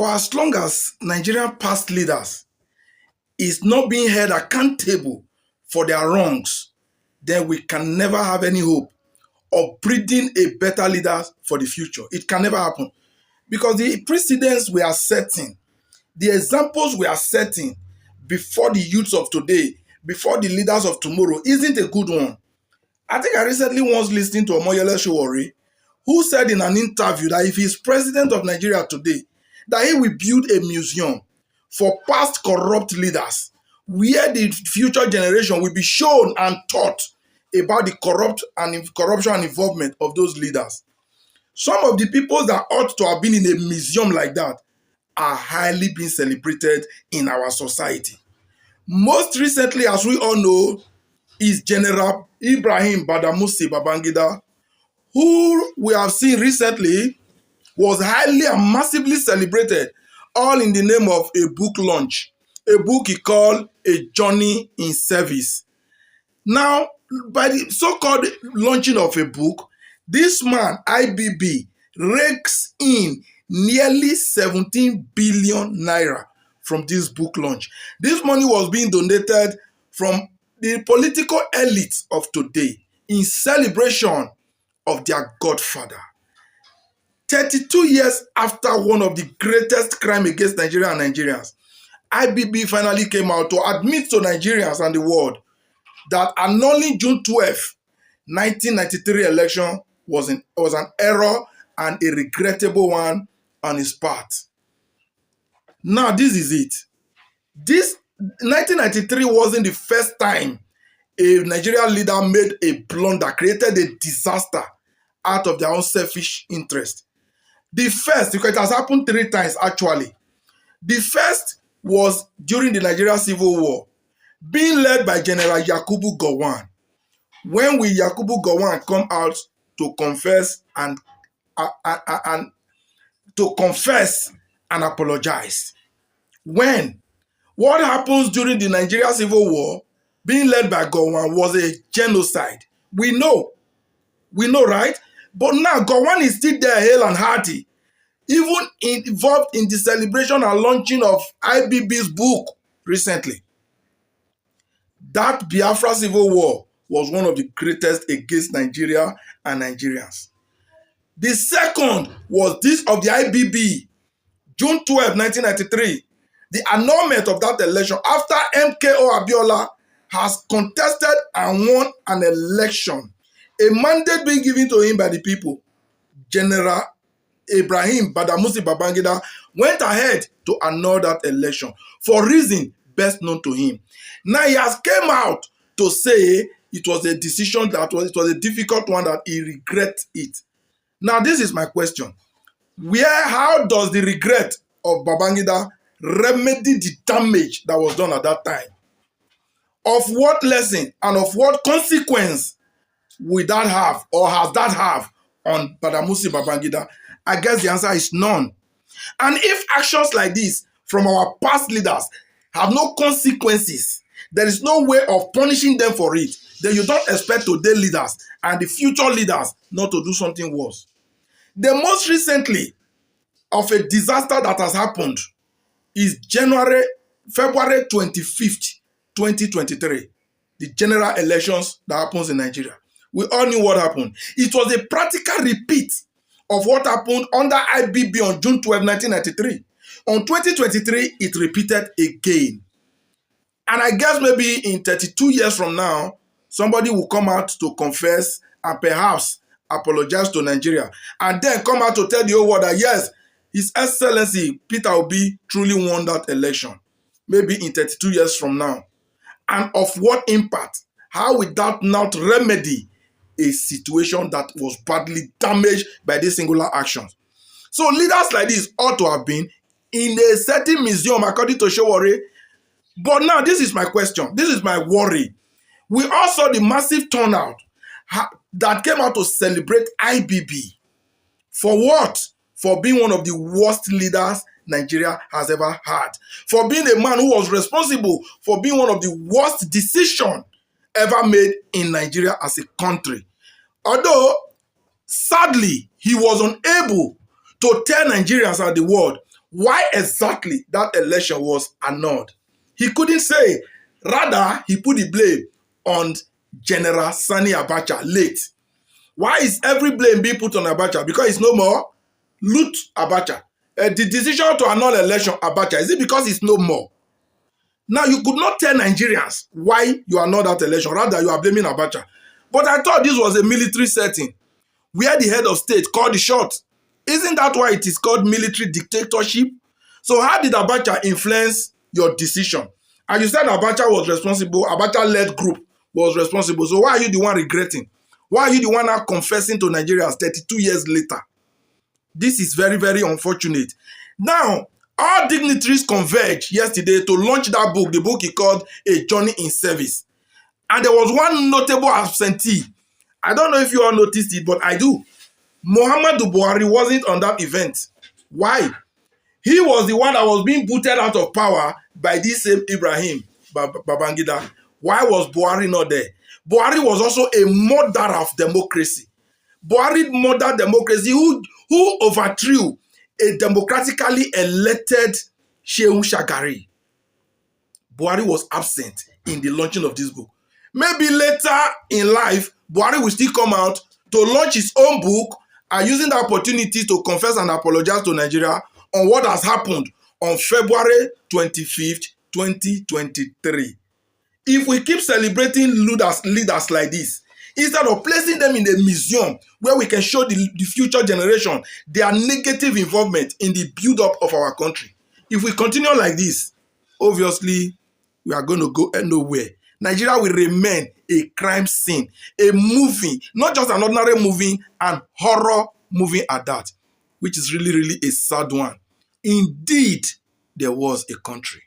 For as long as Nigerian past leaders is not being held accountable for their wrongs, then we can never have any hope of breeding a better leader for the future. It can never happen. Because the precedents we are setting, the examples we are setting before the youths of today, before the leaders of tomorrow, isn't a good one. I think I recently once listened to Omoyele Sowore, who said in an interview that if he's president of Nigeria today, that he will build a museum for past corrupt leaders, where the future generation will be shown and taught about the corruption and involvement of those leaders. Some of the people that ought to have been in a museum like that are highly being celebrated in our society. Most recently, as we all know, is General Ibrahim Badamasi Babangida, who we have seen recently was highly and massively celebrated, all in the name of a book launch, a book he called A Journey in Service. Now, by the so-called launching of a book, this man, IBB, rakes in nearly 17 billion naira from this book launch. This money was being donated from the political elites of today in celebration of their godfather. 32 years after one of the greatest crimes against Nigeria and Nigerians, IBB finally came out to admit to Nigerians and the world that annulling June 12, 1993 election was an error and a regrettable one on his part. Now, this is it. This 1993 wasn't the first time a Nigerian leader made a blunder, created a disaster out of their own selfish interest. The first, because it has happened 3 times actually. The first was during the Nigerian Civil War, being led by General Yakubu Gowon. When will Yakubu Gowon come out to confess and apologize? When? What happens during the Nigerian Civil War, being led by Gowon, was a genocide. We know, right? But now Gowon is still there, hale and hearty, even involved in the celebration and launching of IBB's book recently. That Biafra Civil War was one of the greatest against Nigeria and Nigerians. The second was this of the IBB, June 12, 1993, the annulment of that election after MKO Abiola has contested and won an election, a mandate being given to him by the people. General Ibrahim Badamasi Babangida went ahead to annul that election for reason best known to him. Now he has came out to say it was a decision it was a difficult one, that he regrets it. Now this is my question. How does the regret of Babangida remedy the damage that was done at that time? Of what lesson and of what consequence will that have, or has that have, on Badamasi Babangida? I guess the answer is none. And if actions like this from our past leaders have no consequences, there is no way of punishing them for it, then you don't expect today's leaders and the future leaders not to do something worse. The most recently of a disaster that has happened is February 25th, 2023, the general elections that happens in Nigeria. We all knew what happened. It was a practical repeat of what happened under IBB on June 12, 1993. On 2023, it repeated again. And I guess maybe in 32 years from now, somebody will come out to confess and perhaps apologize to Nigeria, and then come out to tell the whole world that yes, His Excellency Peter Obi truly won that election, maybe in 32 years from now. And of what impact? How will that not remedy a situation that was badly damaged by these singular actions? So leaders like this ought to have been in a certain museum, according to Sowore. But now this is my question. This is my worry. We all saw the massive turnout that came out to celebrate IBB. For what? For being one of the worst leaders Nigeria has ever had. For being a man who was responsible for being one of the worst decisions ever made in Nigeria as a country. Although, sadly, he was unable to tell Nigerians and the world why exactly that election was annulled. He couldn't say. Rather, he put the blame on General Sani Abacha late. Why is every blame being put on Abacha? Because it's no more. Loot Abacha. The decision to annul election Abacha, is it because it's no more? Now, you could not tell Nigerians why you annul that election. Rather, you are blaming Abacha. But I thought this was a military setting where the head of state called the shot. Isn't that why it is called military dictatorship? So how did Abacha influence your decision? And you said Abacha was responsible, Abacha-led group was responsible. So why are you the one regretting? Why are you the one now confessing to Nigerians 32 years later? This is very, very unfortunate. Now, all dignitaries converged yesterday to launch that book. The book he called A Journey in Service. And there was one notable absentee. I don't know if you all noticed it, but I do. Muhammadu Buhari wasn't on that event. Why? He was the one that was being booted out of power by this same Ibrahim Babangida. Why was Buhari not there? Buhari was also a murderer of democracy. Buhari murdered democracy who overthrew a democratically elected Shehu Shagari. Buhari was absent in the launching of this book. Maybe later in life, Buhari will still come out to launch his own book and using the opportunity to confess and apologize to Nigeria on what has happened on February 25th, 2023. If we keep celebrating leaders like this, instead of placing them in a museum where we can show the future generation their negative involvement in the build-up of our country, if we continue like this, obviously, we are going to go nowhere. Nigeria will remain a crime scene, a movie, not just an ordinary movie, an horror movie at that, which is really, really a sad one. Indeed, there was a country.